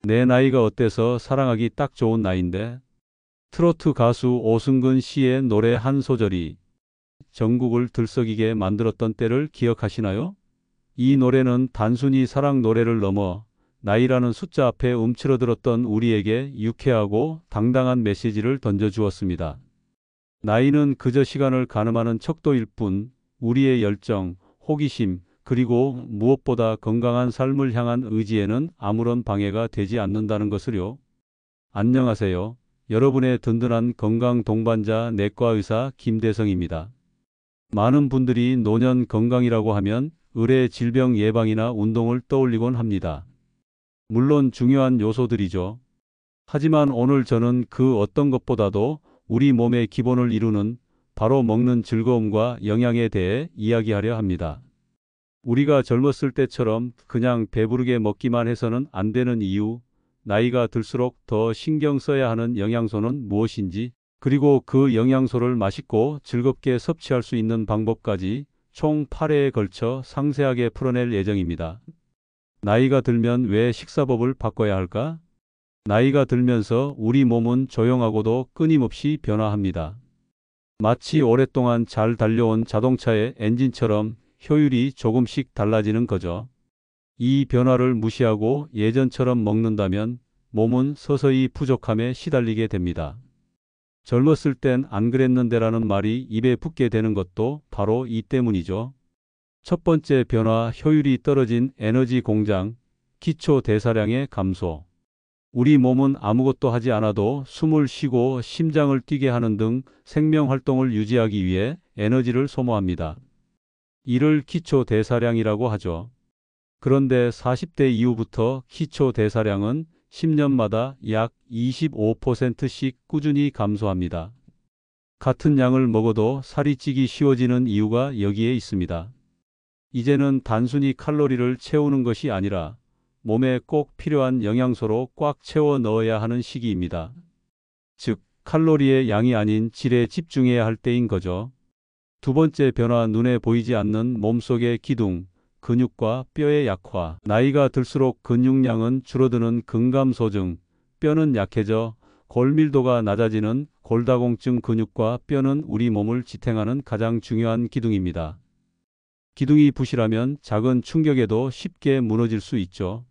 내 나이가 어때서 사랑하기 딱 좋은 나이인데. 트로트 가수 오승근 씨의 노래 한 소절이 전국을 들썩이게 만들었던 때를 기억하시나요? 이 노래는 단순히 사랑 노래를 넘어 나이라는 숫자 앞에 움츠러들었던 우리에게 유쾌하고 당당한 메시지를 던져주었습니다. 나이는 그저 시간을 가늠하는 척도일 뿐 우리의 열정, 호기심, 그리고 무엇보다 건강한 삶을 향한 의지에는 아무런 방해가 되지 않는다는 것을요. 안녕하세요. 여러분의 든든한 건강 동반자 내과 의사 김대성입니다. 많은 분들이 노년 건강이라고 하면 의례 질병 예방이나 운동을 떠올리곤 합니다. 물론 중요한 요소들이죠. 하지만 오늘 저는 그 어떤 것보다도 우리 몸의 기본을 이루는 바로 먹는 즐거움과 영양에 대해 이야기하려 합니다. 우리가 젊었을 때처럼 그냥 배부르게 먹기만 해서는 안 되는 이유, 나이가 들수록 더 신경 써야 하는 영양소는 무엇인지, 그리고 그 영양소를 맛있고 즐겁게 섭취할 수 있는 방법까지 총 8회에 걸쳐 상세하게 풀어낼 예정입니다. 나이가 들면 왜 식사법을 바꿔야 할까? 나이가 들면서 우리 몸은 조용하고도 끊임없이 변화합니다. 마치 오랫동안 잘 달려온 자동차의 엔진처럼 효율이 조금씩 달라지는 거죠. 이 변화를 무시하고 예전처럼 먹는다면 몸은 서서히 부족함에 시달리게 됩니다. 젊었을 땐 안 그랬는데라는 말이 입에 붙게 되는 것도 바로 이 때문이죠. 첫 번째 변화, 효율이 떨어진 에너지 공장, 기초 대사량의 감소. 우리 몸은 아무것도 하지 않아도 숨을 쉬고 심장을 뛰게 하는 등 생명 활동을 유지하기 위해 에너지를 소모합니다. 이를 기초 대사량이라고 하죠. 그런데 40대 이후부터 기초 대사량은 10년마다 약 25%씩 꾸준히 감소합니다. 같은 양을 먹어도 살이 찌기 쉬워지는 이유가 여기에 있습니다. 이제는 단순히 칼로리를 채우는 것이 아니라 몸에 꼭 필요한 영양소로 꽉 채워 넣어야 하는 시기입니다. 즉, 칼로리의 양이 아닌 질에 집중해야 할 때인 거죠. 두 번째 변화, 눈에 보이지 않는 몸속의 기둥, 근육과 뼈의 약화. 나이가 들수록 근육량은 줄어드는 근감소증, 뼈는 약해져 골밀도가 낮아지는 골다공증. 근육과 뼈는 우리 몸을 지탱하는 가장 중요한 기둥입니다. 기둥이 부실하면 작은 충격에도 쉽게 무너질 수 있죠.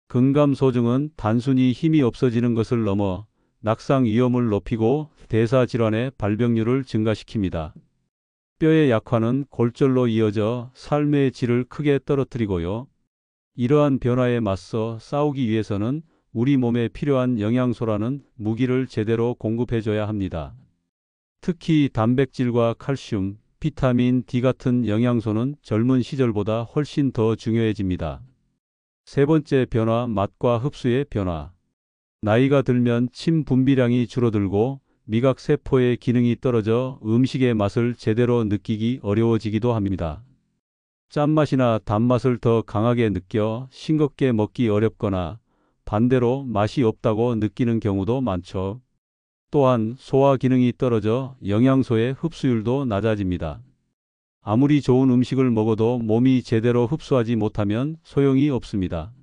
근감소증은 단순히 힘이 없어지는 것을 넘어 낙상 위험을 높이고 대사질환의 발병률을 증가시킵니다. 뼈의 약화는 골절로 이어져 삶의 질을 크게 떨어뜨리고요. 이러한 변화에 맞서 싸우기 위해서는 우리 몸에 필요한 영양소라는 무기를 제대로 공급해줘야 합니다. 특히 단백질과 칼슘, 비타민 D 같은 영양소는 젊은 시절보다 훨씬 더 중요해집니다. 세 번째 변화, 맛과 흡수의 변화. 나이가 들면 침 분비량이 줄어들고 미각 세포의 기능이 떨어져 음식의 맛을 제대로 느끼기 어려워지기도 합니다. 짠맛이나 단맛을 더 강하게 느껴 싱겁게 먹기 어렵거나 반대로 맛이 없다고 느끼는 경우도 많죠. 또한 소화 기능이 떨어져 영양소의 흡수율도 낮아집니다. 아무리 좋은 음식을 먹어도 몸이 제대로 흡수하지 못하면 소용이 없습니다.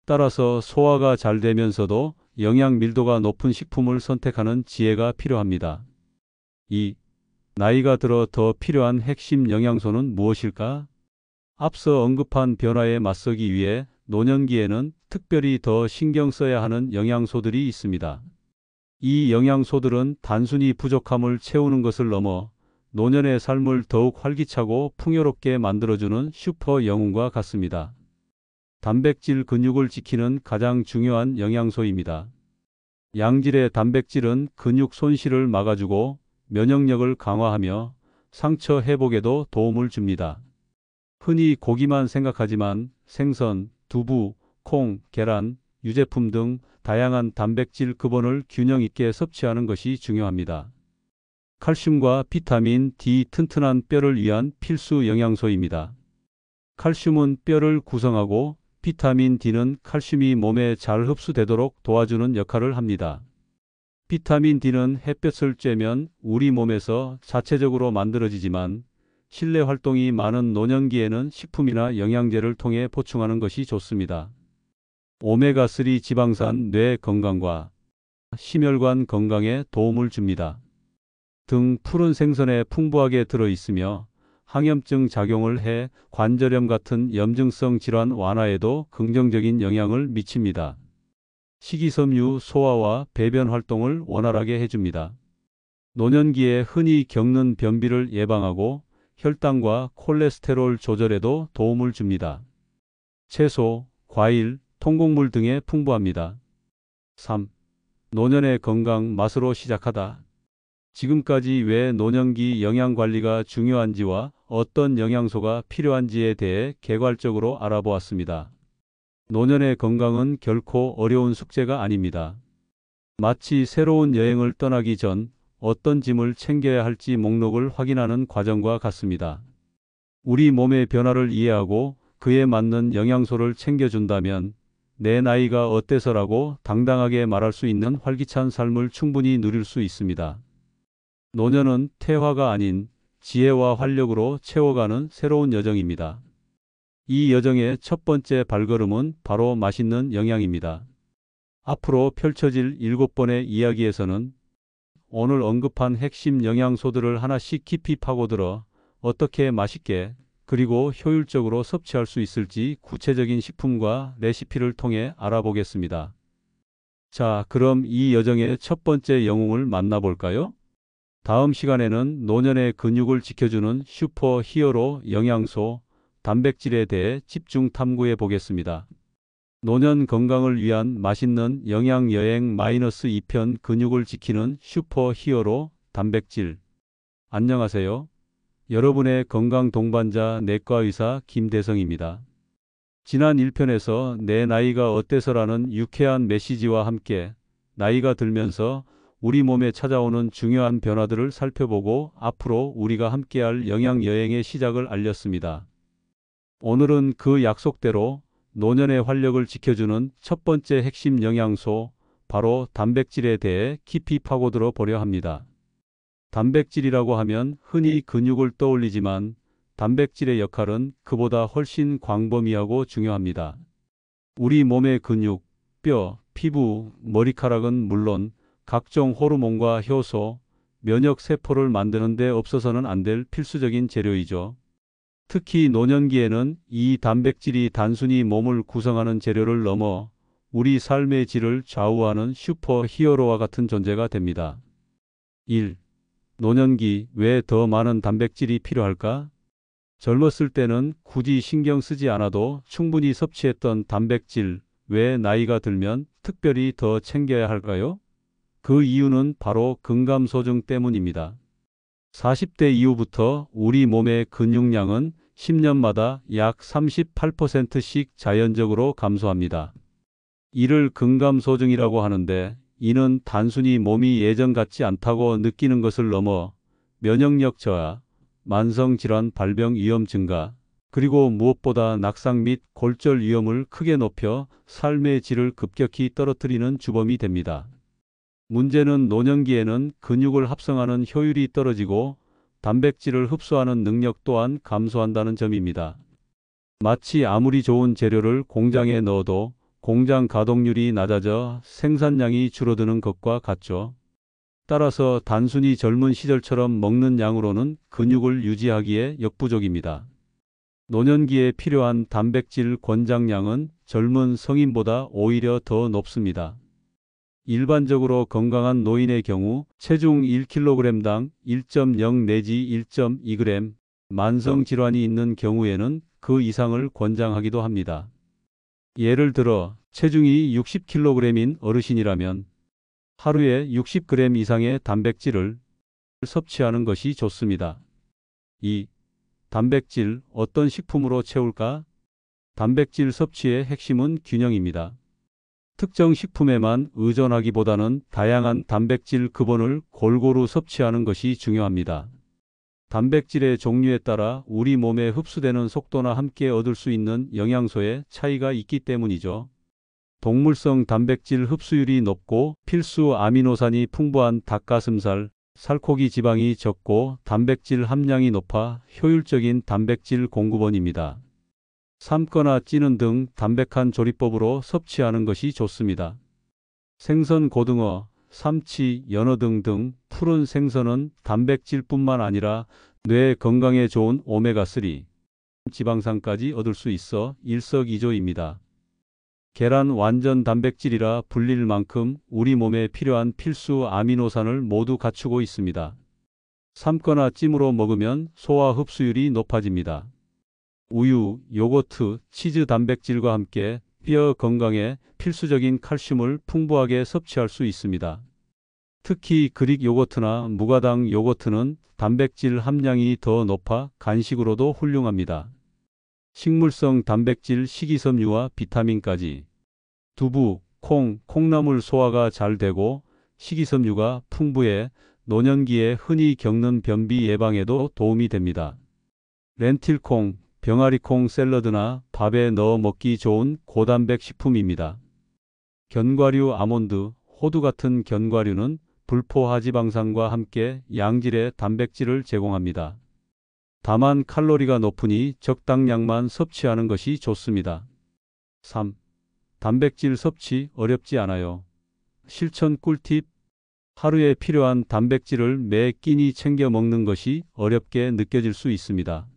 따라서 소화가 잘 되면서도 영양 밀도가 높은 식품을 선택하는 지혜가 필요합니다. 2. 나이가 들어 더 필요한 핵심 영양소는 무엇일까? 앞서 언급한 변화에 맞서기 위해 노년기에는 특별히 더 신경 써야 하는 영양소들이 있습니다. 이 영양소들은 단순히 부족함을 채우는 것을 넘어 노년의 삶을 더욱 활기차고 풍요롭게 만들어주는 슈퍼 영웅과 같습니다. 단백질, 근육을 지키는 가장 중요한 영양소입니다. 양질의 단백질은 근육 손실을 막아주고 면역력을 강화하며 상처 회복에도 도움을 줍니다. 흔히 고기만 생각하지만 생선, 두부, 콩, 계란, 유제품 등 다양한 단백질 급원을 균형 있게 섭취하는 것이 중요합니다. 칼슘과 비타민 D, 튼튼한 뼈를 위한 필수 영양소입니다. 칼슘은 뼈를 구성하고 비타민 D는 칼슘이 몸에 잘 흡수되도록 도와주는 역할을 합니다. 비타민 D는 햇볕을 쬐면 우리 몸에서 자체적으로 만들어지지만 실내 활동이 많은 노년기에는 식품이나 영양제를 통해 보충하는 것이 좋습니다. 오메가3 지방산 뇌 건강과 심혈관 건강에 도움을 줍니다. 등 푸른 생선에 풍부하게 들어있으며 항염증 작용을 해 관절염 같은 염증성 질환 완화에도 긍정적인 영향을 미칩니다. 식이섬유 소화와 배변 활동을 원활하게 해줍니다. 노년기에 흔히 겪는 변비를 예방하고 혈당과 콜레스테롤 조절에도 도움을 줍니다. 채소, 과일, 통곡물 등에 풍부합니다. 3. 노년의 건강 맛으로 시작하다. 지금까지 왜 노년기 영양관리가 중요한지와 어떤 영양소가 필요한지에 대해 개괄적으로 알아보았습니다. 노년의 건강은 결코 어려운 숙제가 아닙니다. 마치 새로운 여행을 떠나기 전 어떤 짐을 챙겨야 할지 목록을 확인하는 과정과 같습니다. 우리 몸의 변화를 이해하고 그에 맞는 영양소를 챙겨준다면 내 나이가 어때서라고 당당하게 말할 수 있는 활기찬 삶을 충분히 누릴 수 있습니다. 노년은 퇴화가 아닌 지혜와 활력으로 채워가는 새로운 여정입니다. 이 여정의 첫 번째 발걸음은 바로 맛있는 영양입니다. 앞으로 펼쳐질 7번의 이야기에서는 오늘 언급한 핵심 영양소들을 하나씩 깊이 파고들어 어떻게 맛있게 그리고 효율적으로 섭취할 수 있을지 구체적인 식품과 레시피를 통해 알아보겠습니다. 자, 그럼 이 여정의 첫 번째 영웅을 만나볼까요? 다음 시간에는 노년의 근육을 지켜주는 슈퍼 히어로 영양소, 단백질에 대해 집중 탐구해 보겠습니다. 노년 건강을 위한 맛있는 영양 여행 -2편 근육을 지키는 슈퍼 히어로 단백질. 안녕하세요. 여러분의 건강 동반자 내과 의사 김대성입니다. 지난 1편에서 내 나이가 어때서라는 유쾌한 메시지와 함께 나이가 들면서 우리 몸에 찾아오는 중요한 변화들을 살펴보고 앞으로 우리가 함께할 영양 여행의 시작을 알렸습니다. 오늘은 그 약속대로 노년의 활력을 지켜주는 첫 번째 핵심 영양소, 바로 단백질에 대해 깊이 파고들어 보려 합니다. 단백질이라고 하면 흔히 근육을 떠올리지만 단백질의 역할은 그보다 훨씬 광범위하고 중요합니다. 우리 몸의 근육, 뼈, 피부, 머리카락은 물론 각종 호르몬과 효소, 면역 세포를 만드는 데 없어서는 안 될 필수적인 재료이죠. 특히 노년기에는 이 단백질이 단순히 몸을 구성하는 재료를 넘어 우리 삶의 질을 좌우하는 슈퍼 히어로와 같은 존재가 됩니다. 1. 노년기 왜 더 많은 단백질이 필요할까? 젊었을 때는 굳이 신경 쓰지 않아도 충분히 섭취했던 단백질, 왜 나이가 들면 특별히 더 챙겨야 할까요? 그 이유는 바로 근감소증 때문입니다. 40대 이후부터 우리 몸의 근육량은 10년마다 약 38%씩 자연적으로 감소합니다. 이를 근감소증이라고 하는데 이는 단순히 몸이 예전 같지 않다고 느끼는 것을 넘어 면역력 저하, 만성질환 발병 위험 증가, 그리고 무엇보다 낙상 및 골절 위험을 크게 높여 삶의 질을 급격히 떨어뜨리는 주범이 됩니다. 문제는 노년기에는 근육을 합성하는 효율이 떨어지고 단백질을 흡수하는 능력 또한 감소한다는 점입니다. 마치 아무리 좋은 재료를 공장에 넣어도 공장 가동률이 낮아져 생산량이 줄어드는 것과 같죠. 따라서 단순히 젊은 시절처럼 먹는 양으로는 근육을 유지하기에 역부족입니다. 노년기에 필요한 단백질 권장량은 젊은 성인보다 오히려 더 높습니다. 일반적으로 건강한 노인의 경우 체중 1kg당 1.0 내지 1.2g, 만성질환이 있는 경우에는 그 이상을 권장하기도 합니다. 예를 들어 체중이 60kg인 어르신이라면 하루에 60g 이상의 단백질을 섭취하는 것이 좋습니다. 2. 단백질 어떤 식품으로 채울까? 단백질 섭취의 핵심은 균형입니다. 특정 식품에만 의존하기보다는 다양한 단백질 급원을 골고루 섭취하는 것이 중요합니다. 단백질의 종류에 따라 우리 몸에 흡수되는 속도나 함께 얻을 수 있는 영양소의 차이가 있기 때문이죠. 동물성 단백질 흡수율이 높고 필수 아미노산이 풍부한 닭가슴살, 살코기 지방이 적고 단백질 함량이 높아 효율적인 단백질 공급원입니다. 삶거나 찌는 등 담백한 조리법으로 섭취하는 것이 좋습니다. 생선, 고등어, 삼치, 연어 등등 푸른 생선은 단백질뿐만 아니라 뇌 건강에 좋은 오메가3, 지방산까지 얻을 수 있어 일석이조입니다. 계란 완전 단백질이라 불릴 만큼 우리 몸에 필요한 필수 아미노산을 모두 갖추고 있습니다. 삶거나 찜으로 먹으면 소화 흡수율이 높아집니다. 우유, 요거트, 치즈 단백질과 함께 뼈 건강에 필수적인 칼슘을 풍부하게 섭취할 수 있습니다. 특히 그릭 요거트나 무가당 요거트는 단백질 함량이 더 높아 간식으로도 훌륭합니다. 식물성 단백질, 식이섬유와 비타민까지. 두부, 콩, 콩나물 소화가 잘 되고 식이섬유가 풍부해 노년기에 흔히 겪는 변비 예방에도 도움이 됩니다. 렌틸콩, 병아리콩 샐러드나 밥에 넣어 먹기 좋은 고단백 식품입니다. 견과류, 아몬드, 호두 같은 견과류는 불포 하지방산과 함께 양질의 단백질을 제공합니다. 다만 칼로리가 높으니 적당량만 섭취하는 것이 좋습니다. 3. 단백질 섭취 어렵지 않아요. 실천 꿀팁. 하루에 필요한 단백질을 매 끼니 챙겨 먹는 것이 어렵게 느껴질 수 있습니다.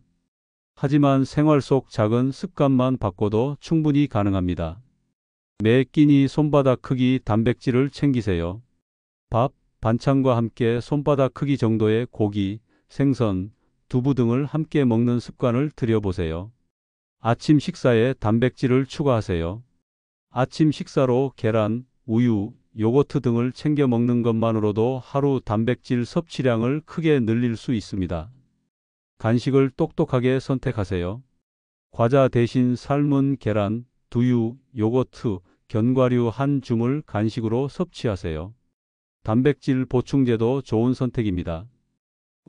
하지만 생활 속 작은 습관만 바꿔도 충분히 가능합니다. 매 끼니 손바닥 크기 단백질을 챙기세요. 밥, 반찬과 함께 손바닥 크기 정도의 고기, 생선, 두부 등을 함께 먹는 습관을 들여보세요. 아침 식사에 단백질을 추가하세요. 아침 식사로 계란, 우유, 요거트 등을 챙겨 먹는 것만으로도 하루 단백질 섭취량을 크게 늘릴 수 있습니다. 간식을 똑똑하게 선택하세요. 과자 대신 삶은 계란, 두유, 요거트, 견과류 한 줌을 간식으로 섭취하세요. 단백질 보충제도 좋은 선택입니다.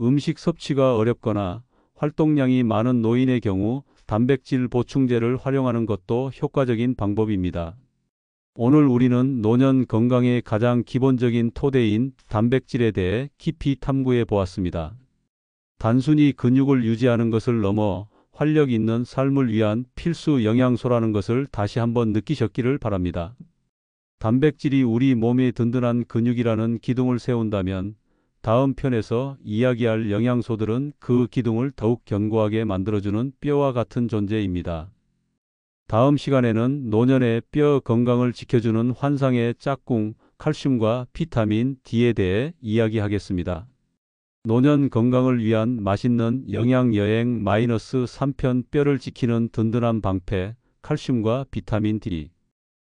음식 섭취가 어렵거나 활동량이 많은 노인의 경우 단백질 보충제를 활용하는 것도 효과적인 방법입니다. 오늘 우리는 노년 건강의 가장 기본적인 토대인 단백질에 대해 깊이 탐구해 보았습니다. 단순히 근육을 유지하는 것을 넘어 활력 있는 삶을 위한 필수 영양소라는 것을 다시 한번 느끼셨기를 바랍니다. 단백질이 우리 몸의 든든한 근육이라는 기둥을 세운다면 다음 편에서 이야기할 영양소들은 그 기둥을 더욱 견고하게 만들어주는 뼈와 같은 존재입니다. 다음 시간에는 노년의 뼈 건강을 지켜주는 환상의 짝꿍 칼슘과 비타민 D에 대해 이야기하겠습니다. 노년 건강을 위한 맛있는 영양 여행 -3편 뼈를 지키는 든든한 방패 칼슘과 비타민 D.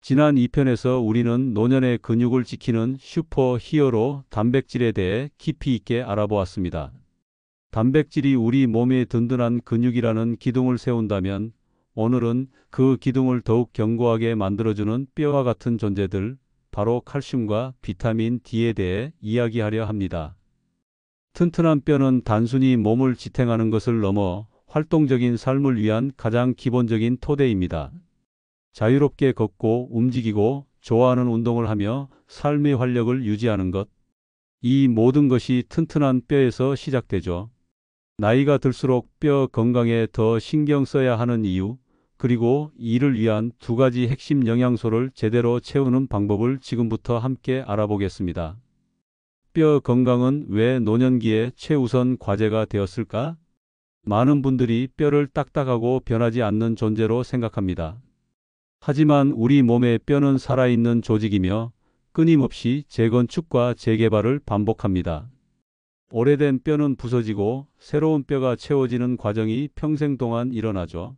지난 2편에서 우리는 노년의 근육을 지키는 슈퍼 히어로 단백질에 대해 깊이 있게 알아보았습니다. 단백질이 우리 몸의 든든한 근육이라는 기둥을 세운다면 오늘은 그 기둥을 더욱 견고하게 만들어주는 뼈와 같은 존재들, 바로 칼슘과 비타민 D에 대해 이야기하려 합니다. 튼튼한 뼈는 단순히 몸을 지탱하는 것을 넘어 활동적인 삶을 위한 가장 기본적인 토대입니다. 자유롭게 걷고 움직이고 좋아하는 운동을 하며 삶의 활력을 유지하는 것. 이 모든 것이 튼튼한 뼈에서 시작되죠. 나이가 들수록 뼈 건강에 더 신경 써야 하는 이유, 그리고 이를 위한 두 가지 핵심 영양소를 제대로 채우는 방법을 지금부터 함께 알아보겠습니다. 뼈 건강은 왜 노년기에 최우선 과제가 되었을까? 많은 분들이 뼈를 딱딱하고 변하지 않는 존재로 생각합니다. 하지만 우리 몸의 뼈는 살아있는 조직이며 끊임없이 재건축과 재개발을 반복합니다. 오래된 뼈는 부서지고 새로운 뼈가 채워지는 과정이 평생 동안 일어나죠.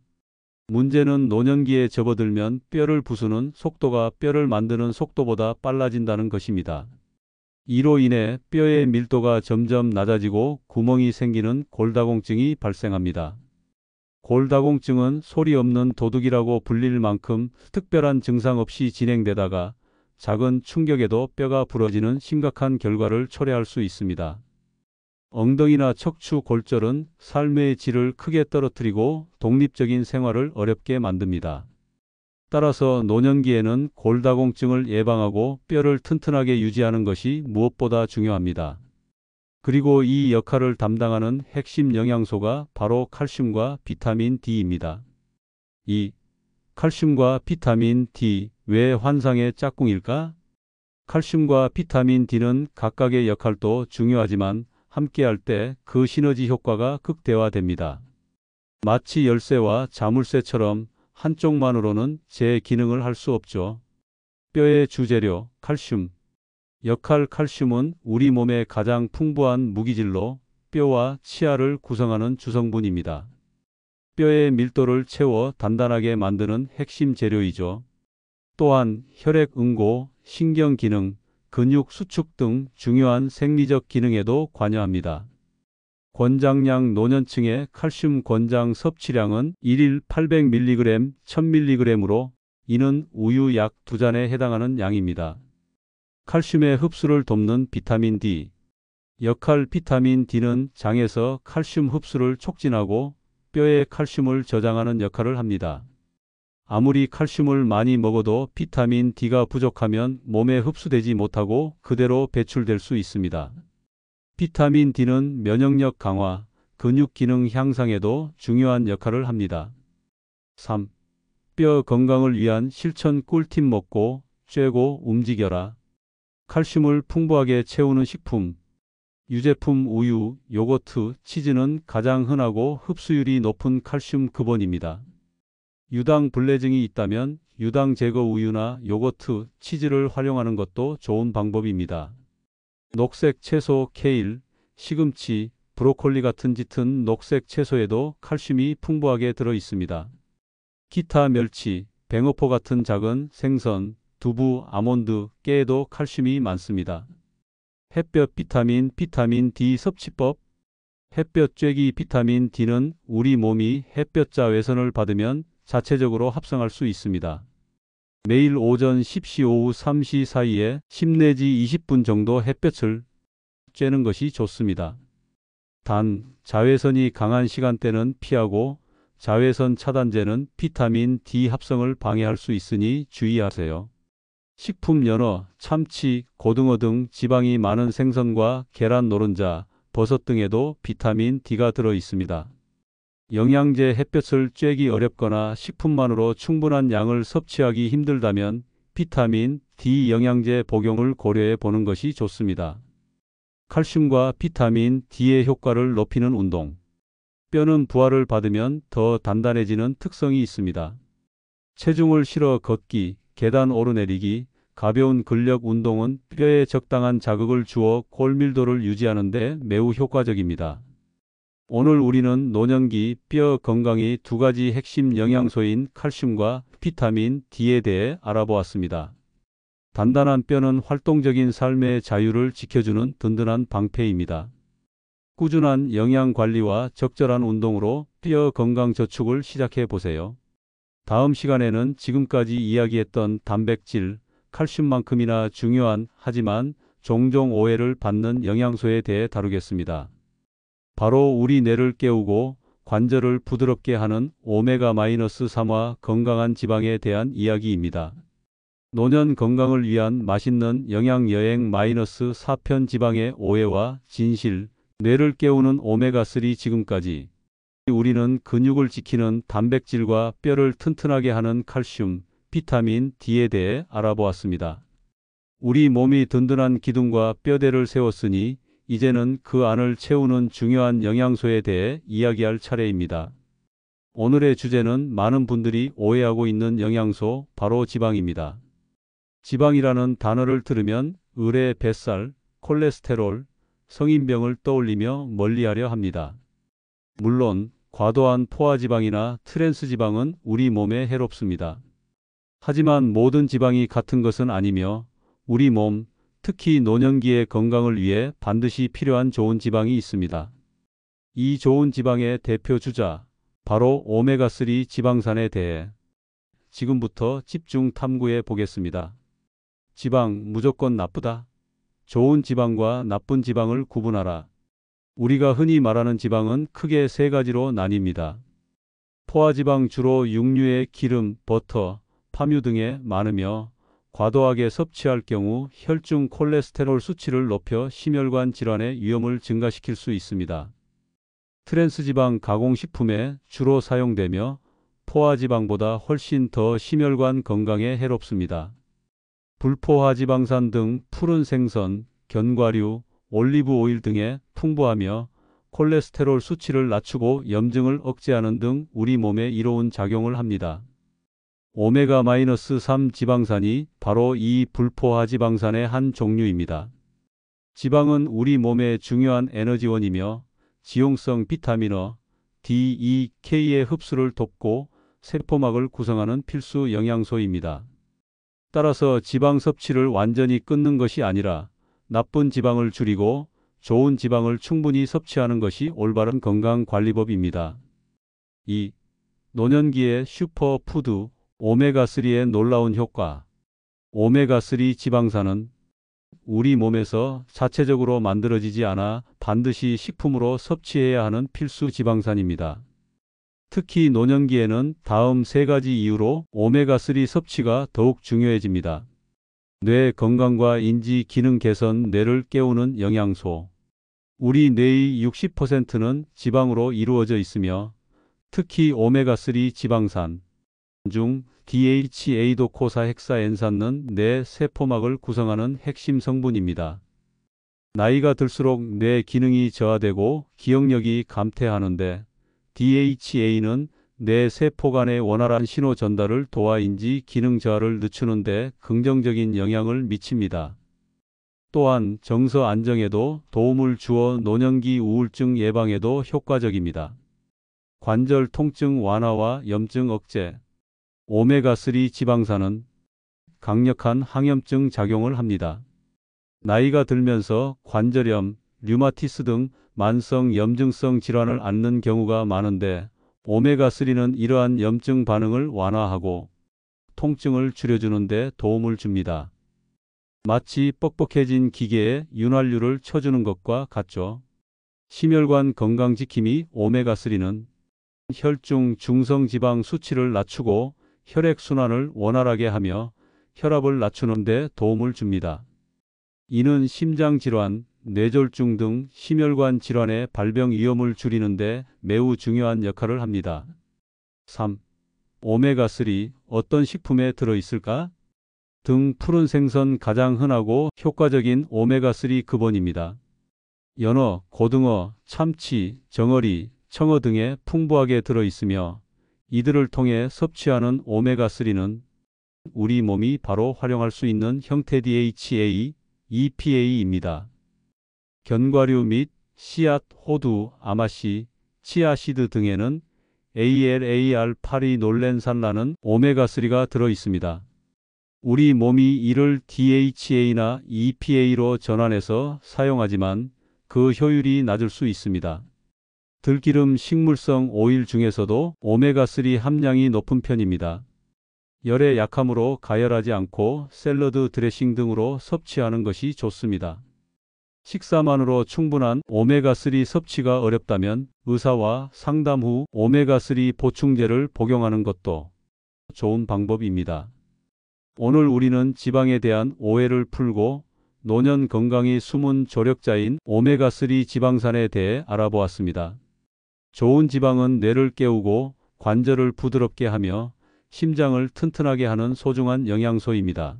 문제는 노년기에 접어들면 뼈를 부수는 속도가 뼈를 만드는 속도보다 빨라진다는 것입니다. 이로 인해 뼈의 밀도가 점점 낮아지고 구멍이 생기는 골다공증이 발생합니다. 골다공증은 소리 없는 도둑이라고 불릴 만큼 특별한 증상 없이 진행되다가 작은 충격에도 뼈가 부러지는 심각한 결과를 초래할 수 있습니다. 엉덩이나 척추 골절은 삶의 질을 크게 떨어뜨리고 독립적인 생활을 어렵게 만듭니다. 따라서 노년기에는 골다공증을 예방하고 뼈를 튼튼하게 유지하는 것이 무엇보다 중요합니다. 그리고 이 역할을 담당하는 핵심 영양소가 바로 칼슘과 비타민 D입니다. 2. 칼슘과 비타민 D 왜 환상의 짝꿍일까? 칼슘과 비타민 D는 각각의 역할도 중요하지만 함께할 때 그 시너지 효과가 극대화됩니다. 마치 열쇠와 자물쇠처럼 한쪽만으로는 제 기능을 할 수 없죠. 뼈의 주재료, 칼슘. 칼슘은 우리 몸의 가장 풍부한 무기질로 뼈와 치아를 구성하는 주성분입니다. 뼈의 밀도를 채워 단단하게 만드는 핵심 재료이죠. 또한 혈액 응고, 신경 기능, 근육 수축 등 중요한 생리적 기능에도 관여합니다. 권장량 노년층의 칼슘 권장 섭취량은 1일 800mg, 1000mg으로 이는 우유 약 2잔에 해당하는 양입니다. 칼슘의 흡수를 돕는 비타민 D. 비타민 D는 장에서 칼슘 흡수를 촉진하고 뼈에 칼슘을 저장하는 역할을 합니다. 아무리 칼슘을 많이 먹어도 비타민 D가 부족하면 몸에 흡수되지 못하고 그대로 배출될 수 있습니다. 비타민 D는 면역력 강화, 근육 기능 향상에도 중요한 역할을 합니다. 3. 뼈 건강을 위한 실천 꿀팁 먹고, 쬐고, 움직여라. 칼슘을 풍부하게 채우는 식품. 유제품 우유, 요거트, 치즈는 가장 흔하고 흡수율이 높은 칼슘 급원입니다. 유당 불내증이 있다면 유당 제거 우유나 요거트, 치즈를 활용하는 것도 좋은 방법입니다. 녹색 채소 케일, 시금치, 브로콜리 같은 짙은 녹색 채소에도 칼슘이 풍부하게 들어 있습니다. 기타 멸치, 뱅어포 같은 작은 생선, 두부, 아몬드, 깨에도 칼슘이 많습니다. 햇볕 비타민 D 섭취법. 햇볕 쬐기 비타민 D는 우리 몸이 햇볕자 외선을 받으면 자체적으로 합성할 수 있습니다. 매일 오전 10시 오후 3시 사이에 10 내지 20분 정도 햇볕을 쬐는 것이 좋습니다. 단, 자외선이 강한 시간대는 피하고 자외선 차단제는 비타민 D 합성을 방해할 수 있으니 주의하세요. 식품 연어, 참치, 고등어 등 지방이 많은 생선과 계란 노른자, 버섯 등에도 비타민 D가 들어 있습니다. 영양제 햇볕을 쬐기 어렵거나 식품만으로 충분한 양을 섭취하기 힘들다면 비타민 D 영양제 복용을 고려해 보는 것이 좋습니다. 칼슘과 비타민 D의 효과를 높이는 운동. 뼈는 부하를 받으면 더 단단해지는 특성이 있습니다. 체중을 실어 걷기, 계단 오르내리기, 가벼운 근력 운동은 뼈에 적당한 자극을 주어 골밀도를 유지하는 데 매우 효과적입니다. 오늘 우리는 노년기 뼈 건강의 두 가지 핵심 영양소인 칼슘과 비타민 D에 대해 알아보았습니다. 단단한 뼈는 활동적인 삶의 자유를 지켜주는 든든한 방패입니다. 꾸준한 영양 관리와 적절한 운동으로 뼈 건강 저축을 시작해 보세요. 다음 시간에는 지금까지 이야기했던 단백질, 칼슘만큼이나 중요한 하지만 종종 오해를 받는 영양소에 대해 다루겠습니다. 바로 우리 뇌를 깨우고 관절을 부드럽게 하는 오메가-3와 건강한 지방에 대한 이야기입니다. 노년 건강을 위한 맛있는 영양 여행 -4편 지방의 오해와 진실, 뇌를 깨우는 오메가3 지금까지 우리는 근육을 지키는 단백질과 뼈를 튼튼하게 하는 칼슘, 비타민 D에 대해 알아보았습니다. 우리 몸이 든든한 기둥과 뼈대를 세웠으니 이제는 그 안을 채우는 중요한 영양소에 대해 이야기할 차례입니다. 오늘의 주제는 많은 분들이 오해하고 있는 영양소, 바로 지방입니다. 지방이라는 단어를 들으면 의뢰, 뱃살, 콜레스테롤, 성인병을 떠올리며 멀리하려 합니다. 물론 과도한 포화지방이나 트랜스지방은 우리 몸에 해롭습니다. 하지만 모든 지방이 같은 것은 아니며 우리 몸, 특히 노년기의 건강을 위해 반드시 필요한 좋은 지방이 있습니다. 이 좋은 지방의 대표 주자, 바로 오메가3 지방산에 대해 지금부터 집중 탐구해 보겠습니다. 지방 무조건 나쁘다. 좋은 지방과 나쁜 지방을 구분하라. 우리가 흔히 말하는 지방은 크게 세 가지로 나뉩니다. 포화지방 주로 육류의 기름, 버터, 파뮤 등에 많으며 과도하게 섭취할 경우 혈중 콜레스테롤 수치를 높여 심혈관 질환의 위험을 증가시킬 수 있습니다. 트랜스지방 가공식품에 주로 사용되며 포화지방보다 훨씬 더 심혈관 건강에 해롭습니다. 불포화지방산 등 푸른 생선, 견과류, 올리브 오일 등에 풍부하며 콜레스테롤 수치를 낮추고 염증을 억제하는 등 우리 몸에 이로운 작용을 합니다. 오메가-3 지방산이 바로 이 불포화지방산의 한 종류입니다. 지방은 우리 몸의 중요한 에너지원이며 지용성 비타민어, D, E, K의 흡수를 돕고 세포막을 구성하는 필수 영양소입니다. 따라서 지방 섭취를 완전히 끊는 것이 아니라 나쁜 지방을 줄이고 좋은 지방을 충분히 섭취하는 것이 올바른 건강관리법입니다. 2. 노년기의 슈퍼푸드 오메가3의 놀라운 효과. 오메가3 지방산은 우리 몸에서 자체적으로 만들어지지 않아 반드시 식품으로 섭취해야 하는 필수 지방산입니다. 특히 노년기에는 다음 세 가지 이유로 오메가3 섭취가 더욱 중요해집니다. 뇌 건강과 인지 기능 개선, 뇌를 깨우는 영양소. 우리 뇌의 60%는 지방으로 이루어져 있으며 특히 오메가3 지방산 중 DHA-도코사헥사엔산은 뇌 세포막을 구성하는 핵심 성분입니다. 나이가 들수록 뇌 기능이 저하되고 기억력이 감퇴하는데 DHA는 뇌 세포 간의 원활한 신호 전달을 도와 인지 기능 저하를 늦추는 데 긍정적인 영향을 미칩니다. 또한 정서 안정에도 도움을 주어 노년기 우울증 예방에도 효과적입니다. 관절 통증 완화와 염증 억제. 오메가3 지방산은 강력한 항염증 작용을 합니다. 나이가 들면서 관절염, 류마티스 등 만성 염증성 질환을 앓는 경우가 많은데 오메가3는 이러한 염증 반응을 완화하고 통증을 줄여주는 데 도움을 줍니다. 마치 뻑뻑해진 기계에 윤활유를 쳐주는 것과 같죠. 심혈관 건강지킴이. 오메가3는 혈중 중성지방 수치를 낮추고 혈액순환을 원활하게 하며 혈압을 낮추는 데 도움을 줍니다. 이는 심장질환, 뇌졸중 등 심혈관 질환의 발병 위험을 줄이는 데 매우 중요한 역할을 합니다. 3. 오메가3 어떤 식품에 들어있을까? 등 푸른 생선 가장 흔하고 효과적인 오메가3 근본입니다. 연어, 고등어, 참치, 정어리, 청어 등에 풍부하게 들어있으며 이들을 통해 섭취하는 오메가3는 우리 몸이 바로 활용할 수 있는 형태 DHA, EPA입니다. 견과류 및 씨앗, 호두, 아마씨, 치아씨드 등에는 ALAR8리놀렌산라는 오메가3가 들어있습니다. 우리 몸이 이를 DHA나 EPA로 전환해서 사용하지만 그 효율이 낮을 수 있습니다. 들기름 식물성 오일 중에서도 오메가3 함량이 높은 편입니다. 열에 약하므로 가열하지 않고 샐러드 드레싱 등으로 섭취하는 것이 좋습니다. 식사만으로 충분한 오메가3 섭취가 어렵다면 의사와 상담 후 오메가3 보충제를 복용하는 것도 좋은 방법입니다. 오늘 우리는 지방에 대한 오해를 풀고 노년 건강이 숨은 조력자인 오메가3 지방산에 대해 알아보았습니다. 좋은 지방은 뇌를 깨우고 관절을 부드럽게 하며 심장을 튼튼하게 하는 소중한 영양소입니다.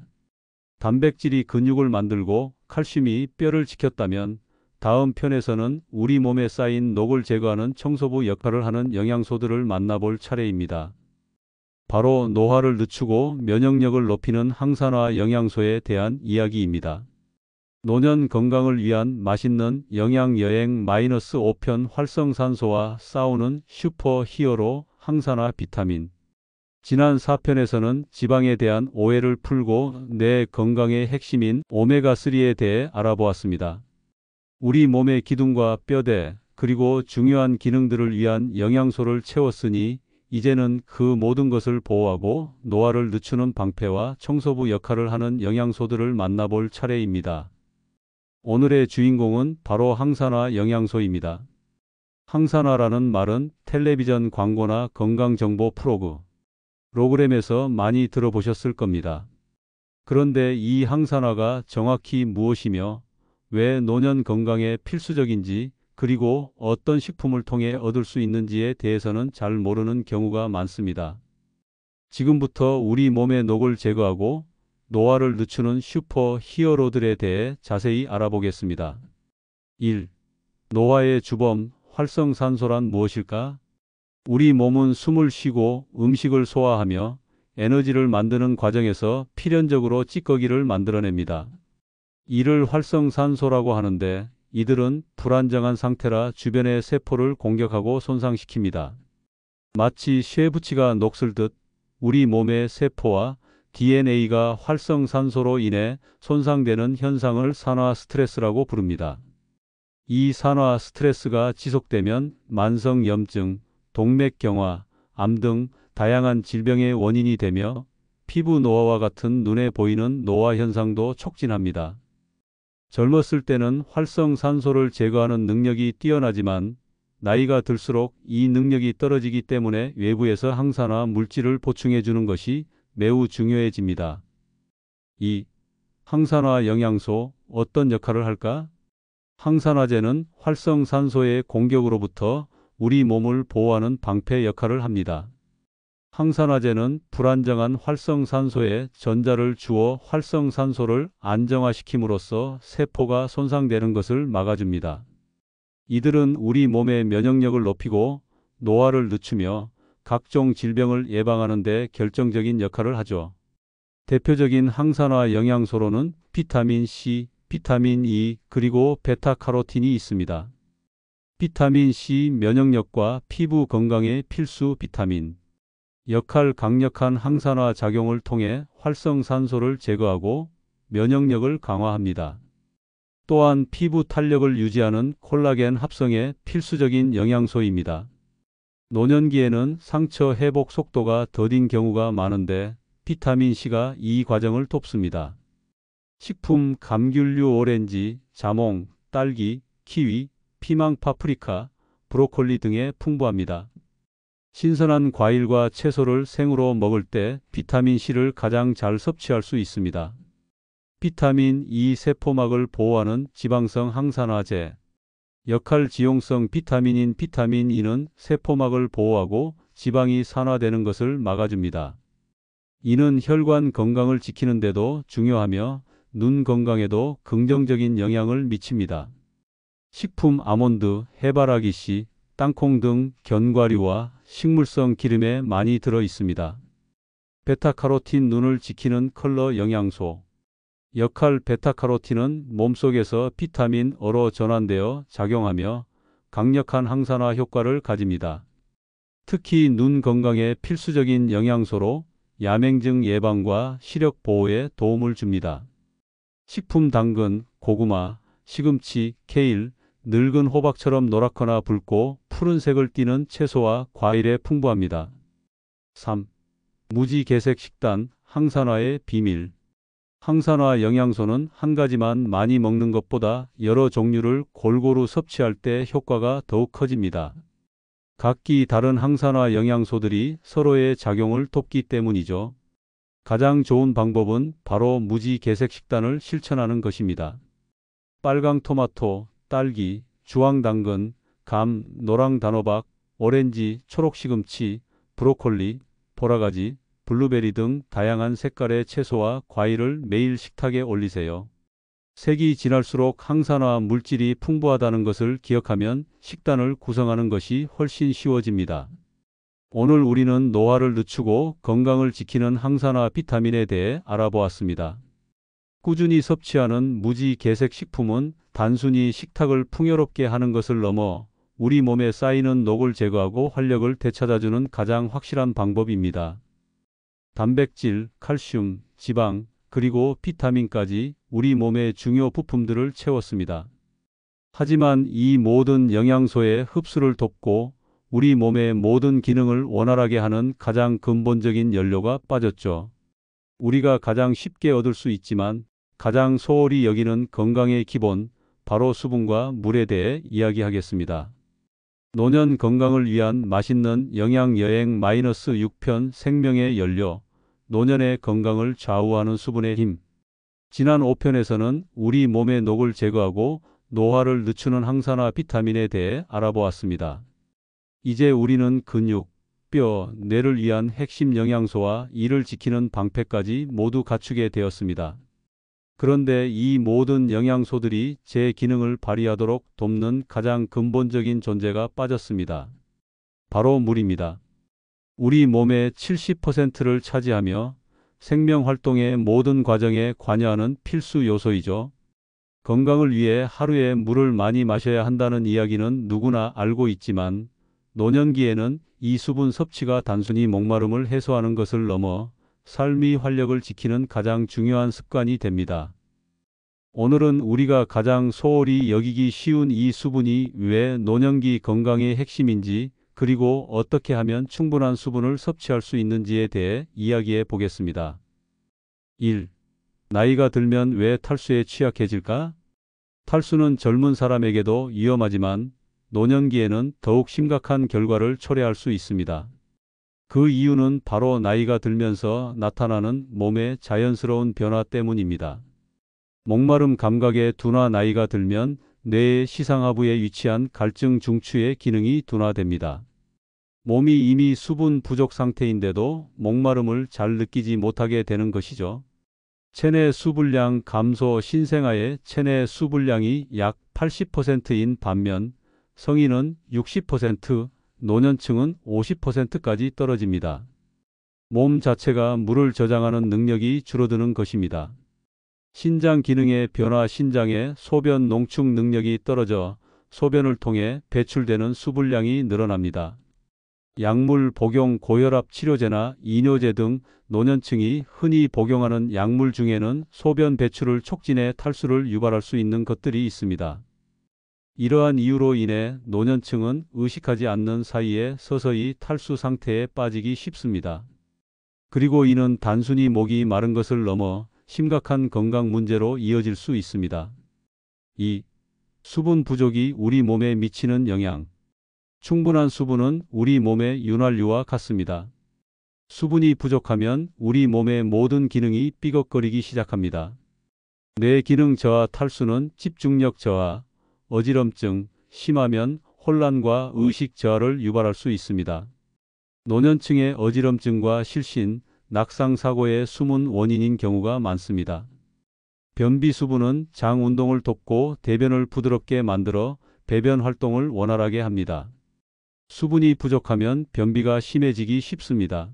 단백질이 근육을 만들고 칼슘이 뼈를 지켰다면 다음 편에서는 우리 몸에 쌓인 녹을 제거하는 청소부 역할을 하는 영양소들을 만나볼 차례입니다. 바로 노화를 늦추고 면역력을 높이는 항산화 영양소에 대한 이야기입니다. 노년 건강을 위한 맛있는 영양여행 -5편 활성산소와 싸우는 슈퍼 히어로 항산화 비타민. 지난 4편에서는 지방에 대한 오해를 풀고 뇌 건강의 핵심인 오메가3에 대해 알아보았습니다. 우리 몸의 기둥과 뼈대 그리고 중요한 기능들을 위한 영양소를 채웠으니 이제는 그 모든 것을 보호하고 노화를 늦추는 방패와 청소부 역할을 하는 영양소들을 만나볼 차례입니다. 오늘의 주인공은 바로 항산화 영양소입니다. 항산화라는 말은 텔레비전 광고나 건강정보 프로그램에서 많이 들어보셨을 겁니다. 그런데 이 항산화가 정확히 무엇이며 왜 노년 건강에 필수적인지 그리고 어떤 식품을 통해 얻을 수 있는지에 대해서는 잘 모르는 경우가 많습니다. 지금부터 우리 몸의 녹을 제거하고 노화를 늦추는 슈퍼 히어로들에 대해 자세히 알아보겠습니다. 1. 노화의 주범, 활성산소란 무엇일까? 우리 몸은 숨을 쉬고 음식을 소화하며 에너지를 만드는 과정에서 필연적으로 찌꺼기를 만들어냅니다. 이를 활성산소라고 하는데 이들은 불안정한 상태라 주변의 세포를 공격하고 손상시킵니다. 마치 쇠붙이가 녹슬듯 우리 몸의 세포와 DNA가 활성산소로 인해 손상되는 현상을 산화 스트레스라고 부릅니다. 이 산화 스트레스가 지속되면 만성염증, 동맥경화, 암 등 다양한 질병의 원인이 되며 피부 노화와 같은 눈에 보이는 노화 현상도 촉진합니다. 젊었을 때는 활성산소를 제거하는 능력이 뛰어나지만 나이가 들수록 이 능력이 떨어지기 때문에 외부에서 항산화 물질을 보충해 주는 것이 매우 중요해집니다. 2. 항산화 영양소 어떤 역할을 할까? 항산화제는 활성산소의 공격으로부터 우리 몸을 보호하는 방패 역할을 합니다. 항산화제는 불안정한 활성산소에 전자를 주어 활성산소를 안정화시킴으로써 세포가 손상되는 것을 막아줍니다. 이들은 우리 몸의 면역력을 높이고 노화를 늦추며 각종 질병을 예방하는 데 결정적인 역할을 하죠. 대표적인 항산화 영양소로는 비타민 C, 비타민 E, 그리고 베타카로틴이 있습니다. 비타민 C 면역력과 피부 건강에 필수 비타민. 역할 강력한 항산화 작용을 통해 활성산소를 제거하고 면역력을 강화합니다. 또한 피부 탄력을 유지하는 콜라겐 합성에 필수적인 영양소입니다. 노년기에는 상처 회복 속도가 더딘 경우가 많은데 비타민C가 이 과정을 돕습니다. 식품 감귤류 오렌지, 자몽, 딸기, 키위, 피망 파프리카, 브로콜리 등에 풍부합니다. 신선한 과일과 채소를 생으로 먹을 때 비타민C를 가장 잘 섭취할 수 있습니다. 비타민 E 세포막을 보호하는 지방성 항산화제. 역할 지용성 비타민인 비타민 E는 세포막을 보호하고 지방이 산화되는 것을 막아줍니다. 이는 혈관 건강을 지키는 데도 중요하며 눈 건강에도 긍정적인 영향을 미칩니다. 식품 아몬드, 해바라기씨, 땅콩 등 견과류와 식물성 기름에 많이 들어 있습니다. 베타카로틴 눈을 지키는 컬러 영양소. 역할 베타카로틴은 몸속에서 비타민 O로 전환되어 작용하며 강력한 항산화 효과를 가집니다. 특히 눈 건강에 필수적인 영양소로 야맹증 예방과 시력 보호에 도움을 줍니다. 식품 당근, 고구마, 시금치, 케일, 늙은 호박처럼 노랗거나 붉고 푸른색을 띠는 채소와 과일에 풍부합니다. 3. 무지개색 식단, 항산화의 비밀. 항산화 영양소는 한 가지만 많이 먹는 것보다 여러 종류를 골고루 섭취할 때 효과가 더욱 커집니다. 각기 다른 항산화 영양소들이 서로의 작용을 돕기 때문이죠. 가장 좋은 방법은 바로 무지개색 식단을 실천하는 것입니다. 빨강 토마토, 딸기, 주황 당근, 감, 노랑 단호박, 오렌지, 초록 시금치, 브로콜리, 보라가지, 블루베리 등 다양한 색깔의 채소와 과일을 매일 식탁에 올리세요. 색이 진할수록 항산화 물질이 풍부하다는 것을 기억하면 식단을 구성하는 것이 훨씬 쉬워집니다. 오늘 우리는 노화를 늦추고 건강을 지키는 항산화 비타민에 대해 알아보았습니다. 꾸준히 섭취하는 무지개색 식품은 단순히 식탁을 풍요롭게 하는 것을 넘어 우리 몸에 쌓이는 녹을 제거하고 활력을 되찾아주는 가장 확실한 방법입니다. 단백질, 칼슘, 지방, 그리고 비타민까지 우리 몸의 중요 부품들을 채웠습니다. 하지만 이 모든 영양소의 흡수를 돕고 우리 몸의 모든 기능을 원활하게 하는 가장 근본적인 연료가 빠졌죠. 우리가 가장 쉽게 얻을 수 있지만 가장 소홀히 여기는 건강의 기본, 바로 수분과 물에 대해 이야기하겠습니다. 노년 건강을 위한 맛있는 영양 여행 -6편 생명의 연료, 노년의 건강을 좌우하는 수분의 힘. 지난 5편에서는 우리 몸의 녹을 제거하고 노화를 늦추는 항산화 비타민에 대해 알아보았습니다. 이제 우리는 근육, 뼈, 뇌를 위한 핵심 영양소와 이를 지키는 방패까지 모두 갖추게 되었습니다. 그런데 이 모든 영양소들이 제 기능을 발휘하도록 돕는 가장 근본적인 존재가 빠졌습니다. 바로 물입니다. 우리 몸의 70%를 차지하며 생명 활동의 모든 과정에 관여하는 필수 요소이죠. 건강을 위해 하루에 물을 많이 마셔야 한다는 이야기는 누구나 알고 있지만 노년기에는 이 수분 섭취가 단순히 목마름을 해소하는 것을 넘어 삶의 활력을 지키는 가장 중요한 습관이 됩니다. 오늘은 우리가 가장 소홀히 여기기 쉬운 이 수분이 왜 노년기 건강의 핵심인지, 그리고 어떻게 하면 충분한 수분을 섭취할 수 있는지에 대해 이야기해 보겠습니다. 1. 나이가 들면 왜 탈수에 취약해질까? 탈수는 젊은 사람에게도 위험하지만 노년기에는 더욱 심각한 결과를 초래할 수 있습니다. 그 이유는 바로 나이가 들면서 나타나는 몸의 자연스러운 변화 때문입니다. 목마름 감각의 둔화. 나이가 들면 뇌의 시상하부에 위치한 갈증 중추의 기능이 둔화됩니다. 몸이 이미 수분 부족 상태인데도 목마름을 잘 느끼지 못하게 되는 것이죠. 체내 수분량 감소. 신생아의 체내 수분량이 약 80%인 반면 성인은 60%, 노년층은 50%까지 떨어집니다. 몸 자체가 물을 저장하는 능력이 줄어드는 것입니다. 신장 기능의 변화. 신장의 소변 농축 능력이 떨어져 소변을 통해 배출되는 수분량이 늘어납니다. 약물 복용. 고혈압 치료제나 이뇨제 등 노년층이 흔히 복용하는 약물 중에는 소변 배출을 촉진해 탈수를 유발할 수 있는 것들이 있습니다. 이러한 이유로 인해 노년층은 의식하지 않는 사이에 서서히 탈수 상태에 빠지기 쉽습니다. 그리고 이는 단순히 목이 마른 것을 넘어 심각한 건강 문제로 이어질 수 있습니다. 2. 수분 부족이 우리 몸에 미치는 영향. 충분한 수분은 우리 몸의 윤활유와 같습니다. 수분이 부족하면 우리 몸의 모든 기능이 삐걱거리기 시작합니다. 뇌 기능 저하. 탈수는 집중력 저하, 어지럼증, 심하면 혼란과 의식 저하를 유발할 수 있습니다. 노년층의 어지럼증과 실신, 낙상 사고의 숨은 원인인 경우가 많습니다. 변비. 수분은 장 운동을 돕고 대변을 부드럽게 만들어 배변 활동을 원활하게 합니다. 수분이 부족하면 변비가 심해지기 쉽습니다.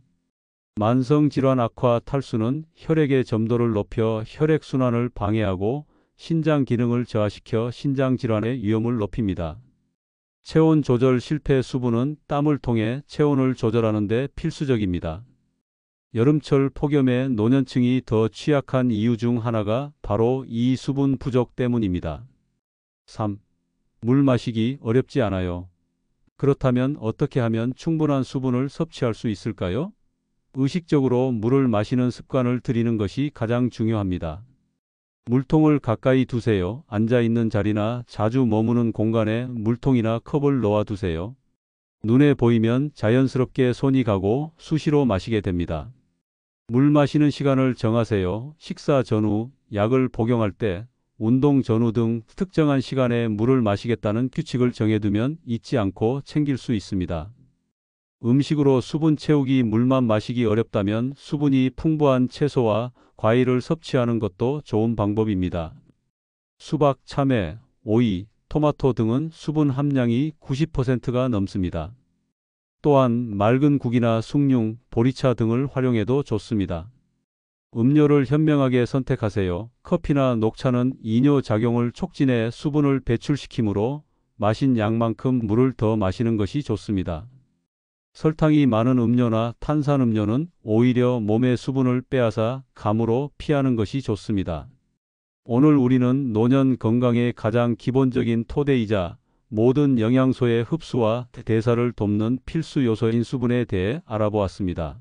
만성 질환 악화. 탈수는 혈액의 점도를 높여 혈액 순환을 방해하고 신장 기능을 저하시켜 신장 질환의 위험을 높입니다. 체온 조절 실패. 수분은 땀을 통해 체온을 조절하는 데 필수적입니다. 여름철 폭염에 노년층이 더 취약한 이유 중 하나가 바로 이 수분 부족 때문입니다. 3. 물 마시기 어렵지 않아요. 그렇다면 어떻게 하면 충분한 수분을 섭취할 수 있을까요? 의식적으로 물을 마시는 습관을 들이는 것이 가장 중요합니다. 물통을 가까이 두세요. 앉아있는 자리나 자주 머무는 공간에 물통이나 컵을 놓아 두세요. 눈에 보이면 자연스럽게 손이 가고 수시로 마시게 됩니다. 물 마시는 시간을 정하세요. 식사 전후, 약을 복용할 때, 운동 전후 등 특정한 시간에 물을 마시겠다는 규칙을 정해두면 잊지 않고 챙길 수 있습니다. 음식으로 수분 채우기. 물만 마시기 어렵다면 수분이 풍부한 채소와 과일을 섭취하는 것도 좋은 방법입니다. 수박, 참외, 오이, 토마토 등은 수분 함량이 90%가 넘습니다. 또한 맑은 국이나 숭늉, 보리차 등을 활용해도 좋습니다. 음료를 현명하게 선택하세요. 커피나 녹차는 이뇨 작용을 촉진해 수분을 배출시키므로 마신 양만큼 물을 더 마시는 것이 좋습니다. 설탕이 많은 음료나 탄산음료는 오히려 몸의 수분을 빼앗아 감으로 피하는 것이 좋습니다. 오늘 우리는 노년 건강의 가장 기본적인 토대이자 모든 영양소의 흡수와 대사를 돕는 필수 요소인 수분에 대해 알아보았습니다.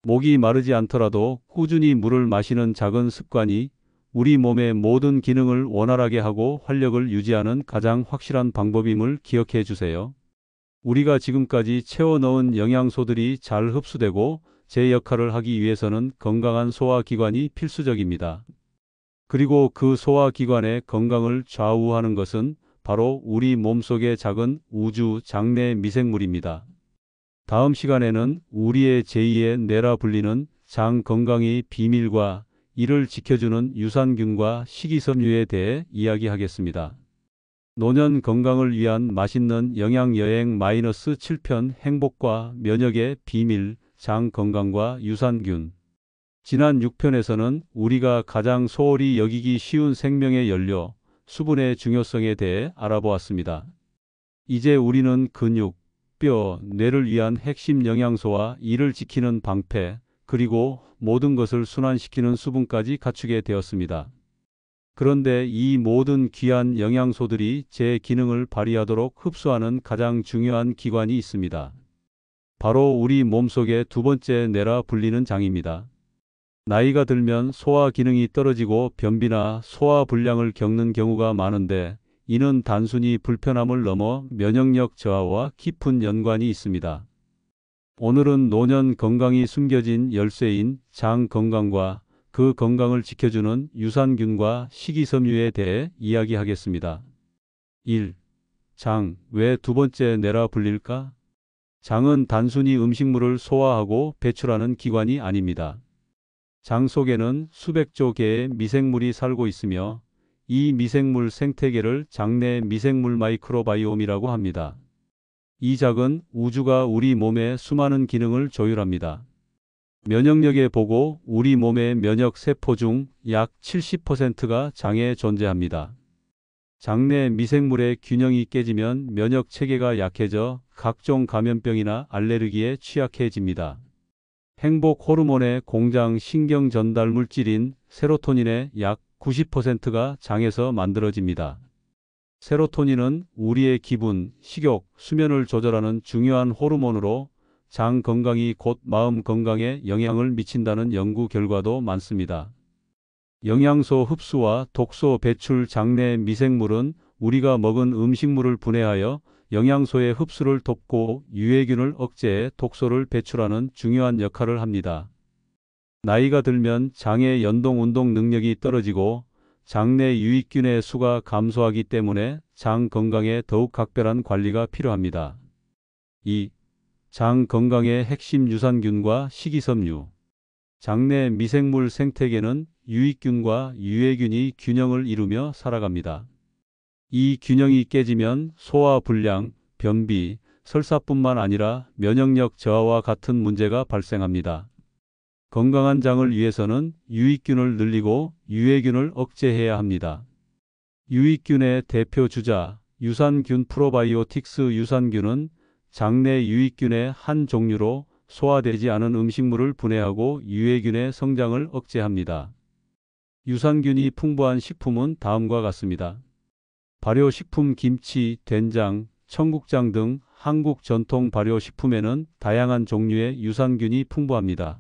목이 마르지 않더라도 꾸준히 물을 마시는 작은 습관이 우리 몸의 모든 기능을 원활하게 하고 활력을 유지하는 가장 확실한 방법임을 기억해 주세요. 우리가 지금까지 채워 넣은 영양소들이 잘 흡수되고 제 역할을 하기 위해서는 건강한 소화기관이 필수적입니다. 그리고 그 소화기관의 건강을 좌우하는 것은 바로 우리 몸속의 작은 우주 장내 미생물입니다. 다음 시간에는 우리의 제2의 뇌라 불리는 장 건강의 비밀과 이를 지켜주는 유산균과 식이섬유에 대해 이야기하겠습니다. 노년 건강을 위한 맛있는 영양 여행 -7편 행복과 면역의 비밀, 장 건강과 유산균. 지난 6편에서는 우리가 가장 소홀히 여기기 쉬운 생명의 연료, 수분의 중요성에 대해 알아보았습니다. 이제 우리는 근육, 뼈, 뇌를 위한 핵심 영양소와 이를 지키는 방패, 그리고 모든 것을 순환시키는 수분까지 갖추게 되었습니다. 그런데 이 모든 귀한 영양소들이 제 기능을 발휘하도록 흡수하는 가장 중요한 기관이 있습니다. 바로 우리 몸속의 두 번째 뇌라 불리는 장입니다. 나이가 들면 소화 기능이 떨어지고 변비나 소화 불량을 겪는 경우가 많은데 이는 단순히 불편함을 넘어 면역력 저하와 깊은 연관이 있습니다. 오늘은 노년 건강이 숨겨진 열쇠인 장 건강과 그 건강을 지켜주는 유산균과 식이섬유에 대해 이야기하겠습니다. 1. 장, 왜 두 번째 뇌라 불릴까? 장은 단순히 음식물을 소화하고 배출하는 기관이 아닙니다. 장 속에는 수백조 개의 미생물이 살고 있으며 이 미생물 생태계를 장내 미생물 마이크로바이옴이라고 합니다. 이 작은 우주가 우리 몸의 수많은 기능을 조율합니다. 면역력에 보고 우리 몸의 면역 세포 중 약 70%가 장에 존재합니다. 장내 미생물의 균형이 깨지면 면역 체계가 약해져 각종 감염병이나 알레르기에 취약해집니다. 행복 호르몬의 공장 신경 전달 물질인 세로토닌의 약 90%가 장에서 만들어집니다. 세로토닌은 우리의 기분, 식욕, 수면을 조절하는 중요한 호르몬으로 장 건강이 곧 마음 건강에 영향을 미친다는 연구 결과도 많습니다. 영양소 흡수와 독소 배출 장내 미생물은 우리가 먹은 음식물을 분해하여 영양소의 흡수를 돕고 유해균을 억제해 독소를 배출하는 중요한 역할을 합니다. 나이가 들면 장의 연동 운동 능력이 떨어지고 장내 유익균의 수가 감소하기 때문에 장 건강에 더욱 각별한 관리가 필요합니다. 2. 장 건강의 핵심 유산균과 식이섬유. 장내 미생물 생태계는 유익균과 유해균이 균형을 이루며 살아갑니다. 이 균형이 깨지면 소화 불량, 변비, 설사뿐만 아니라 면역력 저하와 같은 문제가 발생합니다. 건강한 장을 위해서는 유익균을 늘리고 유해균을 억제해야 합니다. 유익균의 대표 주자, 유산균 프로바이오틱스. 유산균은 장내 유익균의 한 종류로 소화되지 않은 음식물을 분해하고 유해균의 성장을 억제합니다. 유산균이 풍부한 식품은 다음과 같습니다. 발효식품 김치, 된장, 청국장 등 한국 전통 발효식품에는 다양한 종류의 유산균이 풍부합니다.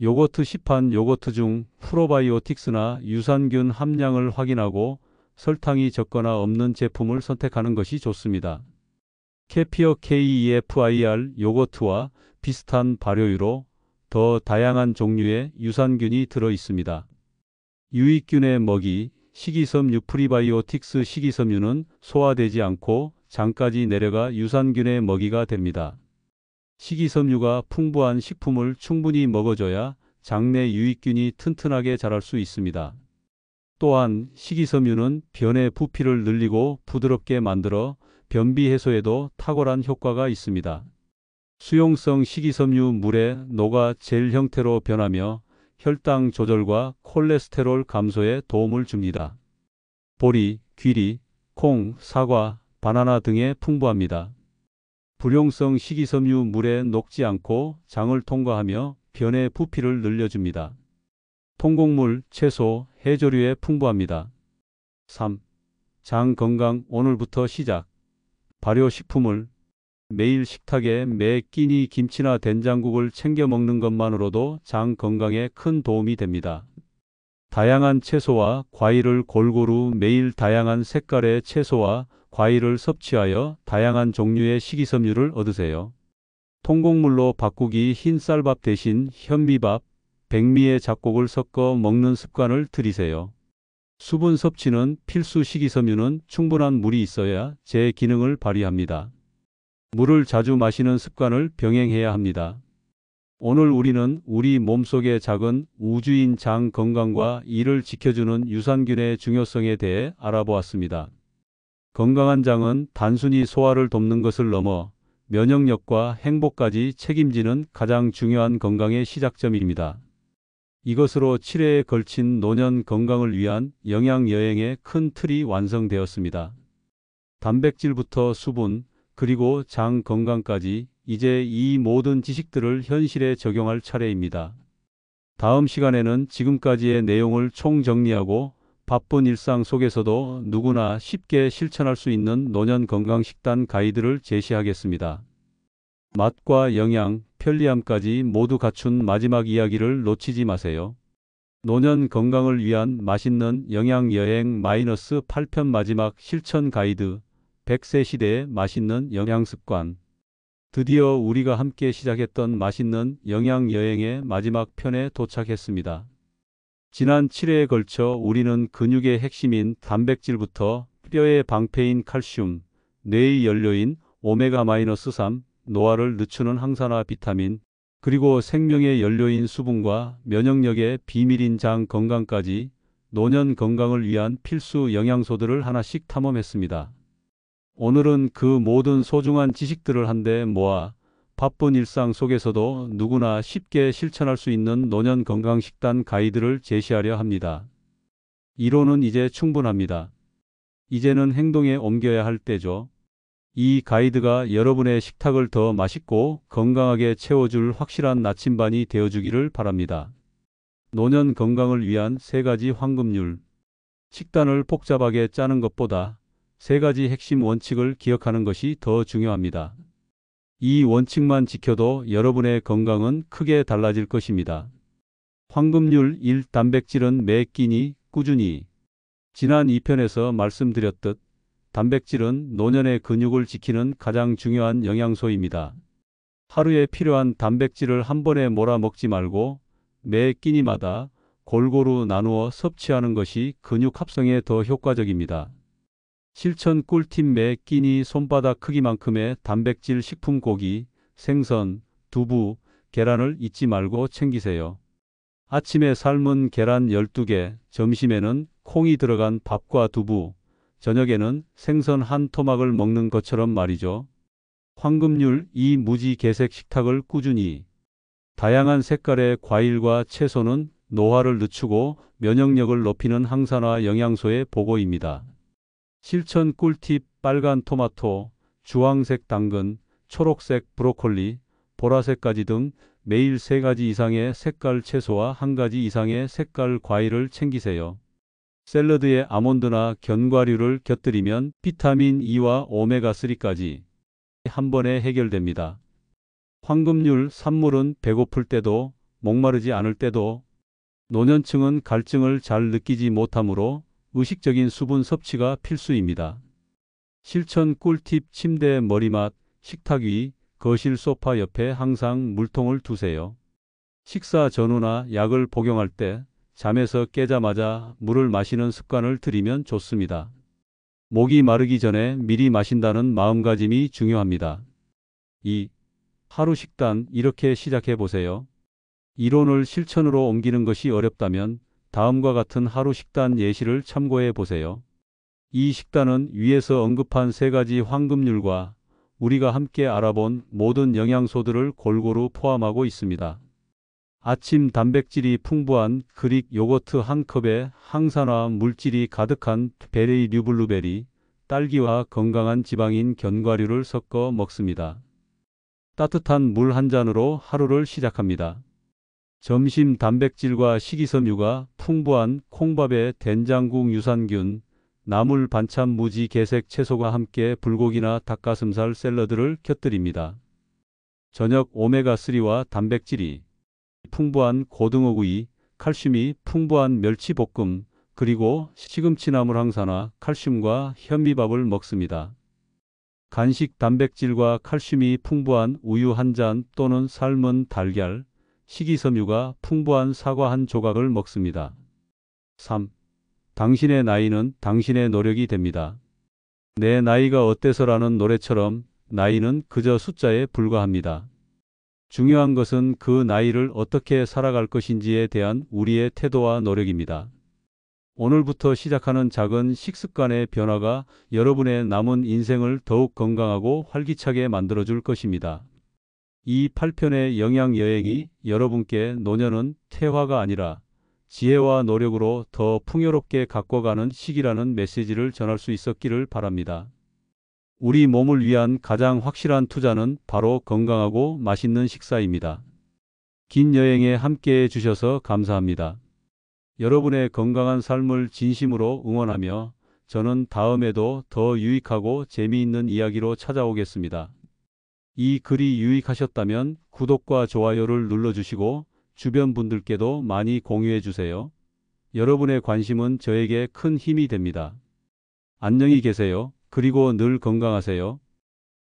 요거트 시판 요거트 중 프로바이오틱스나 유산균 함량을 확인하고 설탕이 적거나 없는 제품을 선택하는 것이 좋습니다. 케피어 KEFIR 요거트와 비슷한 발효유로 더 다양한 종류의 유산균이 들어 있습니다. 유익균의 먹이, 식이섬유 프리바이오틱스. 식이섬유는 소화되지 않고 장까지 내려가 유산균의 먹이가 됩니다. 식이섬유가 풍부한 식품을 충분히 먹어줘야 장내 유익균이 튼튼하게 자랄 수 있습니다. 또한 식이섬유는 변의 부피를 늘리고 부드럽게 만들어 변비 해소에도 탁월한 효과가 있습니다. 수용성 식이섬유 물에 녹아 젤 형태로 변하며 혈당 조절과 콜레스테롤 감소에 도움을 줍니다. 보리, 귀리, 콩, 사과, 바나나 등에 풍부합니다. 불용성 식이섬유 물에 녹지 않고 장을 통과하며 변의 부피를 늘려줍니다. 통곡물, 채소, 해조류에 풍부합니다. 3. 장 건강. 오늘부터 시작. 발효식품을 매일 식탁에 매 끼니 김치나 된장국을 챙겨 먹는 것만으로도 장 건강에 큰 도움이 됩니다. 다양한 채소와 과일을 골고루 매일 다양한 색깔의 채소와 과일을 섭취하여 다양한 종류의 식이섬유를 얻으세요. 통곡물로 바꾸기. 흰 쌀밥 대신 현미밥, 백미의 잡곡을 섞어 먹는 습관을 들이세요. 수분 섭취는 필수. 식이섬유는 충분한 물이 있어야 제 기능을 발휘합니다. 물을 자주 마시는 습관을 병행해야 합니다. 오늘 우리는 우리 몸속의 작은 우주인 장 건강과 이를 지켜주는 유산균의 중요성에 대해 알아보았습니다. 건강한 장은 단순히 소화를 돕는 것을 넘어 면역력과 행복까지 책임지는 가장 중요한 건강의 시작점입니다. 이것으로 7회에 걸친 노년 건강을 위한 영양 여행의 큰 틀이 완성되었습니다. 단백질부터 수분, 그리고 장 건강까지 이제 이 모든 지식들을 현실에 적용할 차례입니다. 다음 시간에는 지금까지의 내용을 총정리하고 바쁜 일상 속에서도 누구나 쉽게 실천할 수 있는 노년 건강 식단 가이드를 제시하겠습니다. 맛과 영양, 편리함까지 모두 갖춘 마지막 이야기를 놓치지 마세요. 노년 건강을 위한 맛있는 영양 여행 -8편 마지막 실천 가이드 100세 시대의 맛있는 영양 습관. 드디어 우리가 함께 시작했던 맛있는 영양 여행의 마지막 편에 도착했습니다. 지난 7회에 걸쳐 우리는 근육의 핵심인 단백질부터 뼈의 방패인 칼슘, 뇌의 연료인 오메가-3, 노화를 늦추는 항산화 비타민, 그리고 생명의 연료인 수분과 면역력의 비밀인 장 건강까지 노년 건강을 위한 필수 영양소들을 하나씩 탐험했습니다. 오늘은 그 모든 소중한 지식들을 한데 모아 바쁜 일상 속에서도 누구나 쉽게 실천할 수 있는 노년 건강 식단 가이드를 제시하려 합니다. 이론은 이제 충분합니다. 이제는 행동에 옮겨야 할 때죠. 이 가이드가 여러분의 식탁을 더 맛있고 건강하게 채워줄 확실한 나침반이 되어주기를 바랍니다. 노년 건강을 위한 3가지 황금률. 식단을 복잡하게 짜는 것보다 3가지 핵심 원칙을 기억하는 것이 더 중요합니다. 이 원칙만 지켜도 여러분의 건강은 크게 달라질 것입니다. 황금률 1. 단백질은 매 끼니 꾸준히. 지난 2편에서 말씀드렸듯 단백질은 노년의 근육을 지키는 가장 중요한 영양소입니다. 하루에 필요한 단백질을 한 번에 몰아 먹지 말고 매 끼니마다 골고루 나누어 섭취하는 것이 근육 합성에 더 효과적입니다. 실천 꿀팁. 매 끼니 손바닥 크기만큼의 단백질 식품 고기, 생선, 두부, 계란을 잊지 말고 챙기세요. 아침에 삶은 계란 12개, 점심에는 콩이 들어간 밥과 두부, 저녁에는 생선 한 토막을 먹는 것처럼 말이죠. 황금률 2. 무지 개색 식탁을 꾸준히. 다양한 색깔의 과일과 채소는 노화를 늦추고 면역력을 높이는 항산화 영양소의 보고입니다. 실천 꿀팁. 빨간 토마토, 주황색 당근, 초록색 브로콜리, 보라색 가지 등 매일 3가지 이상의 색깔 채소와 1가지 이상의 색깔 과일을 챙기세요. 샐러드에 아몬드나 견과류를 곁들이면 비타민 E와 오메가3까지 한 번에 해결됩니다. 황금률 3. 배고플 때도 목마르지 않을 때도. 노년층은 갈증을 잘 느끼지 못하므로 의식적인 수분 섭취가 필수입니다. 실천 꿀팁. 침대 머리맡, 식탁 위, 거실 소파 옆에 항상 물통을 두세요. 식사 전후나 약을 복용할 때 잠에서 깨자마자 물을 마시는 습관을 들이면 좋습니다. 목이 마르기 전에 미리 마신다는 마음가짐이 중요합니다. 2. 하루 식단. 이렇게 시작해 보세요. 이론을 실천으로 옮기는 것이 어렵다면 다음과 같은 하루 식단 예시를 참고해 보세요. 이 식단은 위에서 언급한 3가지 황금률과 우리가 함께 알아본 모든 영양소들을 골고루 포함하고 있습니다. 아침 단백질이 풍부한 그릭 요거트 1컵에 항산화 물질이 가득한 베리류 블루베리, 딸기와 건강한 지방인 견과류를 섞어 먹습니다. 따뜻한 물 한 잔으로 하루를 시작합니다. 점심 단백질과 식이섬유가 풍부한 콩밥에 된장국 유산균, 나물 반찬 무지 개색 채소가 함께 불고기나 닭가슴살 샐러드를 곁들입니다. 저녁 오메가3와 단백질이 풍부한 고등어구이, 칼슘이 풍부한 멸치볶음, 그리고 시금치나물 항산화, 칼슘과 현미밥을 먹습니다. 간식 단백질과 칼슘이 풍부한 우유 한 잔 또는 삶은 달걀, 식이섬유가 풍부한 사과 한 조각을 먹습니다. 3. 당신의 나이는 당신의 노력이 됩니다. 내 나이가 어때서라는 노래처럼 나이는 그저 숫자에 불과합니다. 중요한 것은 그 나이를 어떻게 살아갈 것인지에 대한 우리의 태도와 노력입니다. 오늘부터 시작하는 작은 식습관의 변화가 여러분의 남은 인생을 더욱 건강하고 활기차게 만들어줄 것입니다. 이 8편의 영양 여행이 여러분께 노년은 퇴화가 아니라 지혜와 노력으로 더 풍요롭게 가꿔가는 시기라는 메시지를 전할 수 있었기를 바랍니다. 우리 몸을 위한 가장 확실한 투자는 바로 건강하고 맛있는 식사입니다. 긴 여행에 함께해 주셔서 감사합니다. 여러분의 건강한 삶을 진심으로 응원하며 저는 다음에도 더 유익하고 재미있는 이야기로 찾아오겠습니다. 이 글이 유익하셨다면 구독과 좋아요를 눌러주시고 주변 분들께도 많이 공유해 주세요. 여러분의 관심은 저에게 큰 힘이 됩니다. 안녕히 계세요. 그리고 늘 건강하세요.